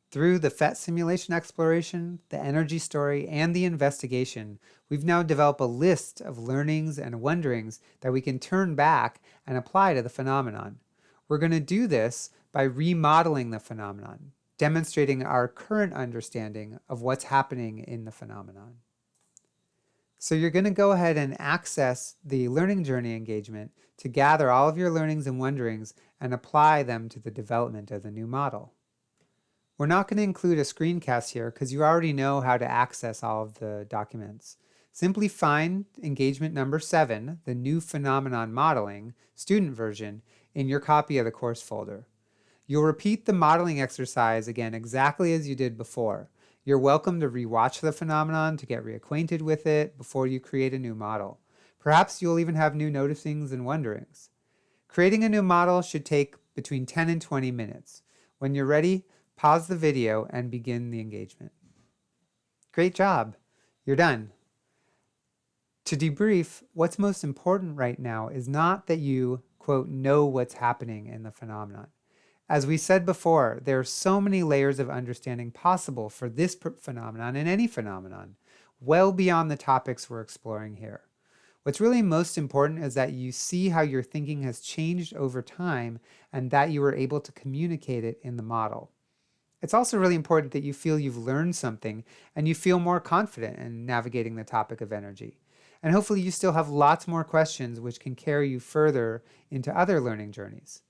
Through the PhET simulation exploration, the energy story, and the investigation, we've now developed a list of learnings and wonderings that we can turn back and apply to the phenomenon. We're going to do this by remodeling the phenomenon, demonstrating our current understanding of what's happening in the phenomenon. So you're going to go ahead and access the learning journey engagement to gather all of your learnings and wonderings and apply them to the development of the new model. We're not going to include a screencast here because you already know how to access all of the documents. Simply find engagement number 7, the new phenomenon modeling, student version, in your copy of the course folder. You'll repeat the modeling exercise again exactly as you did before. You're welcome to rewatch the phenomenon to get reacquainted with it before you create a new model. Perhaps you'll even have new noticings and wonderings. Creating a new model should take between 10 and 20 minutes. When you're ready, pause the video and begin the engagement. Great job. You're done. To debrief, what's most important right now is not that you, quote, know what's happening in the phenomenon. As we said before, there are so many layers of understanding possible for this phenomenon and any phenomenon, well beyond the topics we're exploring here. What's really most important is that you see how your thinking has changed over time and that you were able to communicate it in the model. It's also really important that you feel you've learned something and you feel more confident in navigating the topic of energy. And hopefully you still have lots more questions which can carry you further into other learning journeys.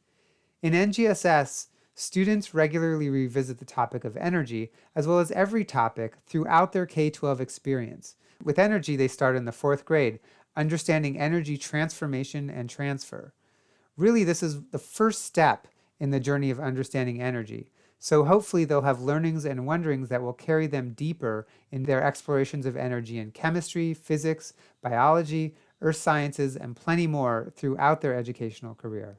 In NGSS, students regularly revisit the topic of energy as well as every topic throughout their K-12 experience. With energy, they start in the 4th grade, understanding energy transformation and transfer. Really, this is the first step in the journey of understanding energy. So hopefully they'll have learnings and wonderings that will carry them deeper in their explorations of energy in chemistry, physics, biology, earth sciences, and plenty more throughout their educational career.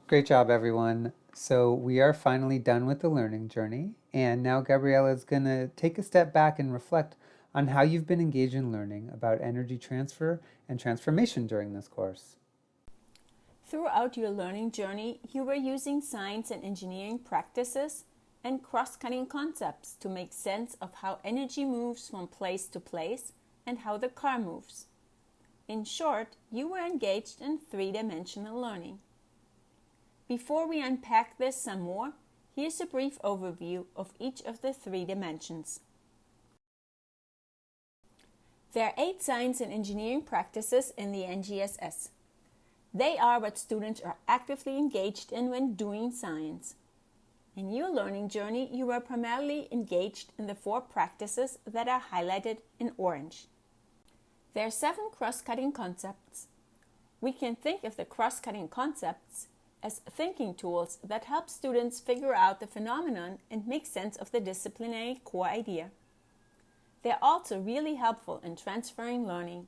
Great job, everyone. So we are finally done with the learning journey, and now Gabriella is going to take a step back and reflect on how you've been engaged in learning about energy transfer and transformation during this course. Throughout your learning journey, you were using science and engineering practices and cross-cutting concepts to make sense of how energy moves from place to place and how the car moves. In short, you were engaged in three-dimensional learning. Before we unpack this some more, here's a brief overview of each of the 3 dimensions. There are 8 science and engineering practices in the NGSS. They are what students are actively engaged in when doing science. In your learning journey, you were primarily engaged in the 4 practices that are highlighted in orange. There are 7 cross-cutting concepts. We can think of the cross-cutting concepts as thinking tools that help students figure out the phenomenon and make sense of the disciplinary core idea. They're also really helpful in transferring learning.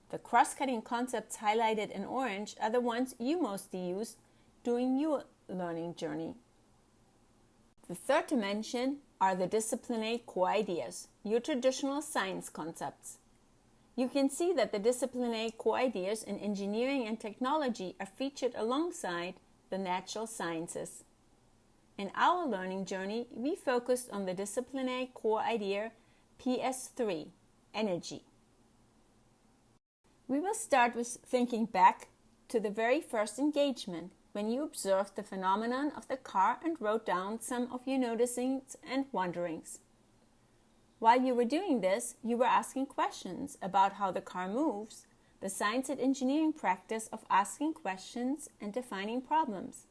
The cross-cutting concepts highlighted in orange are the ones you mostly use during your learning journey. The 3rd dimension are the disciplinary core ideas, your traditional science concepts. You can see that the disciplinary core ideas in engineering and technology are featured alongside the natural sciences. In our learning journey, we focused on the disciplinary core idea PS3, energy. We will start with thinking back to the very first engagement when you observed the phenomenon of the car and wrote down some of your noticings and wonderings. While you were doing this, you were asking questions about how the car moves, the science and engineering practice of asking questions and defining problems.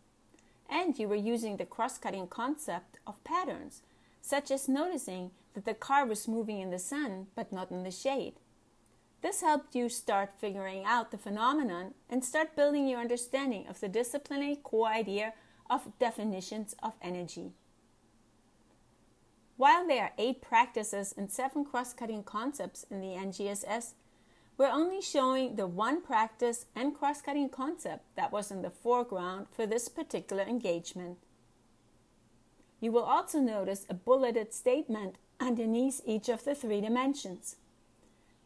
And you were using the cross-cutting concept of patterns, such as noticing that the car was moving in the sun but not in the shade. This helped you start figuring out the phenomenon and start building your understanding of the disciplinary core idea of definitions of energy. While there are 8 practices and 7 cross-cutting concepts in the NGSS, we're only showing the one practice and cross-cutting concept that was in the foreground for this particular engagement. You will also notice a bulleted statement underneath each of the 3 dimensions.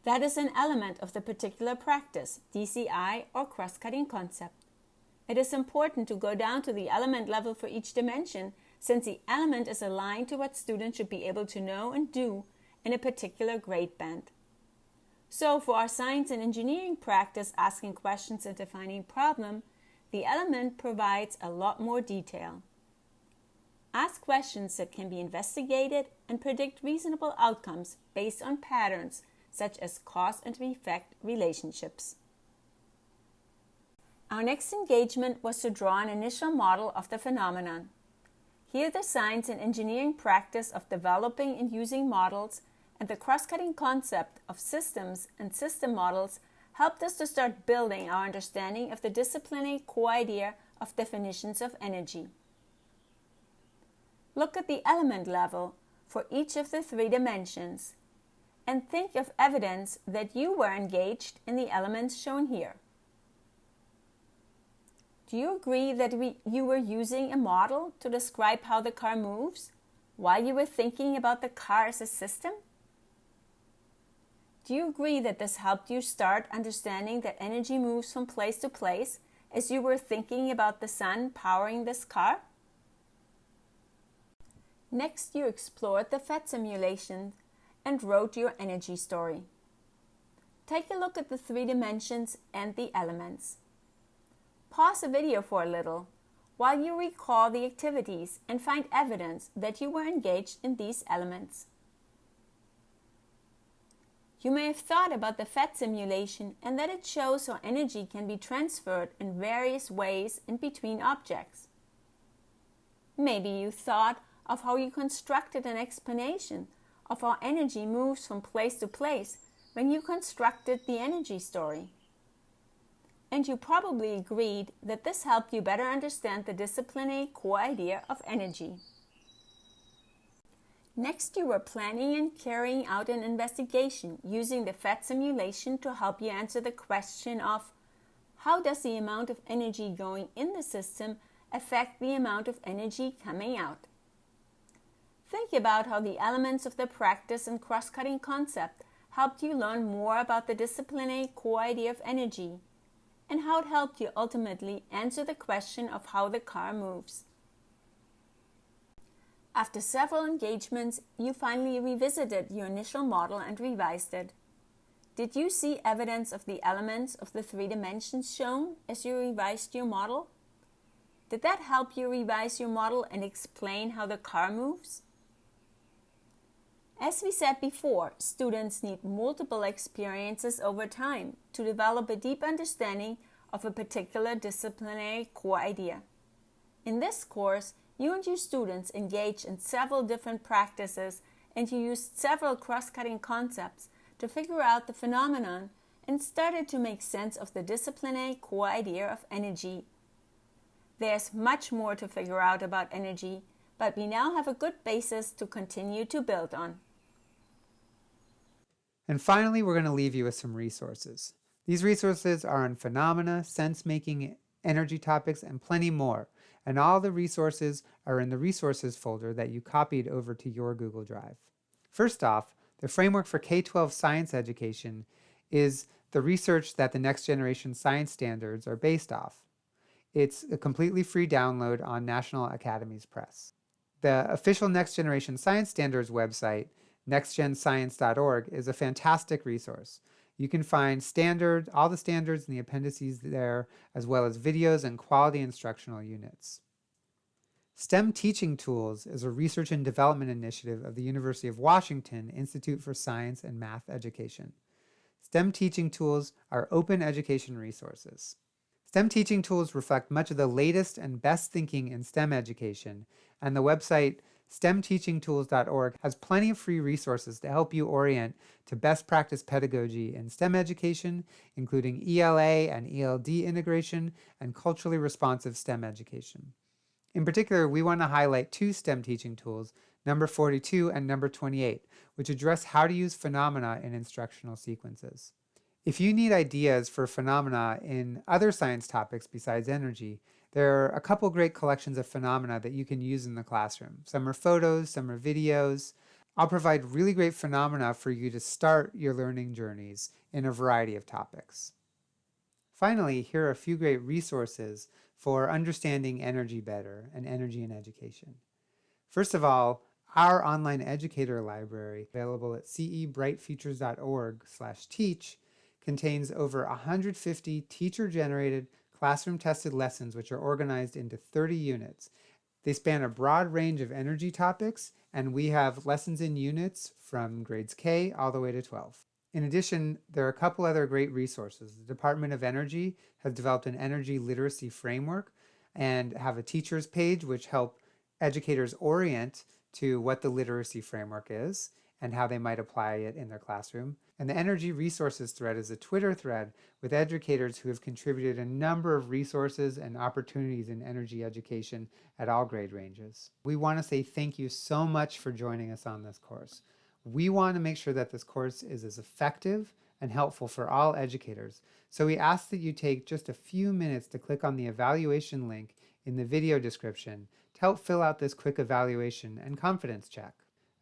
That is an element of the particular practice, DCI or cross-cutting concept. It is important to go down to the element level for each dimension, since the element is aligned to what students should be able to know and do in a particular grade band. So for our science and engineering practice asking questions and defining problem, the element provides a lot more detail. Ask questions that can be investigated and predict reasonable outcomes based on patterns such as cause and effect relationships. Our next engagement was to draw an initial model of the phenomenon. Here the science and engineering practice of developing and using models and the cross-cutting concept of systems and system models helped us to start building our understanding of the disciplinary core idea of definitions of energy. Look at the element level for each of the 3 dimensions and think of evidence that you were engaged in the elements shown here. Do you agree that you were using a model to describe how the car moves while you were thinking about the car as a system? Do you agree that this helped you start understanding that energy moves from place to place as you were thinking about the sun powering this car? Next, you explored the PhET simulation and wrote your energy story. Take a look at the 3 dimensions and the elements. Pause the video for a little while you recall the activities and find evidence that you were engaged in these elements. You may have thought about the PhET simulation and that it shows how energy can be transferred in various ways in between objects. Maybe you thought of how you constructed an explanation of how energy moves from place to place when you constructed the energy story. And you probably agreed that this helped you better understand the disciplinary core idea of energy. Next, you were planning and carrying out an investigation using the PhET simulation to help you answer the question of how does the amount of energy going in the system affect the amount of energy coming out? Think about how the elements of the practice and cross-cutting concept helped you learn more about the disciplinary core idea of energy, and how it helped you ultimately answer the question of how the car moves. After several engagements, you finally revisited your initial model and revised it. Did you see evidence of the elements of the 3 dimensions shown as you revised your model? Did that help you revise your model and explain how the car moves? As we said before, students need multiple experiences over time to develop a deep understanding of a particular disciplinary core idea. In this course, you and your students engaged in several different practices and you used several cross-cutting concepts to figure out the phenomenon and started to make sense of the disciplinary core idea of energy. There's much more to figure out about energy, but we now have a good basis to continue to build on. And finally, we're going to leave you with some resources. These resources are on phenomena, sense-making, energy topics, and plenty more. And all the resources are in the resources folder that you copied over to your Google Drive. First off, the Framework for K-12 Science Education is the research that the Next Generation Science Standards are based off. It's a completely free download on National Academies Press. The official Next Generation Science Standards website, nextgenscience.org, is a fantastic resource. You can find all the standards and the appendices there, as well as videos and quality instructional units. STEM Teaching Tools is a research and development initiative of the University of Washington Institute for Science and Math Education. STEM Teaching Tools are open education resources. STEM Teaching Tools reflect much of the latest and best thinking in STEM education, and the website stemteachingtools.org has plenty of free resources to help you orient to best practice pedagogy in STEM education, including ELA and ELD integration and culturally responsive STEM education. In particular, we want to highlight two STEM teaching tools, number 42 and number 28, which address how to use phenomena in instructional sequences. If you need ideas for phenomena in other science topics besides energy, there are a couple great collections of phenomena that you can use in the classroom. Some are photos, some are videos. I'll provide really great phenomena for you to start your learning journeys in a variety of topics. Finally, here are a few great resources for understanding energy better and energy in education. First of all, our online educator library, available at cebrightfutures.org/teach, contains over 150 teacher-generated, classroom-tested lessons which are organized into 30 units. They span a broad range of energy topics, and we have lessons in units from grades K all the way to 12. In addition, there are a couple other great resources. The Department of Energy has developed an energy literacy framework and have a teachers page which help educators orient to what the literacy framework is and how they might apply it in their classroom. And the Energy Resources thread is a Twitter thread with educators who have contributed a number of resources and opportunities in energy education at all grade ranges. We want to say thank you so much for joining us on this course. We want to make sure that this course is as effective and helpful for all educators. So we ask that you take just a few minutes to click on the evaluation link in the video description to help fill out this quick evaluation and confidence check.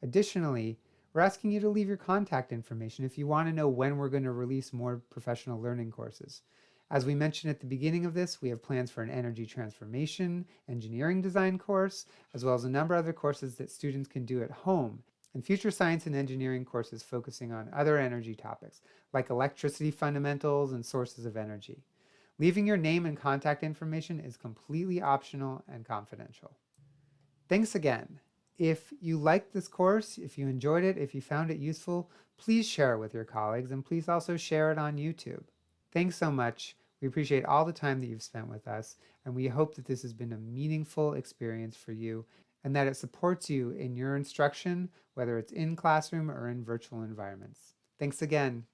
Additionally, we're asking you to leave your contact information if you want to know when we're going to release more professional learning courses. As we mentioned at the beginning of this, we have plans for an energy transformation, engineering design course, as well as a number of other courses that students can do at home, and future science and engineering courses focusing on other energy topics, like electricity fundamentals and sources of energy. Leaving your name and contact information is completely optional and confidential. Thanks again. If you liked this course, if you enjoyed it, if you found it useful, please share it with your colleagues, and please also share it on YouTube. Thanks so much. We appreciate all the time that you've spent with us, and we hope that this has been a meaningful experience for you and that it supports you in your instruction, whether it's in classroom or in virtual environments. Thanks again.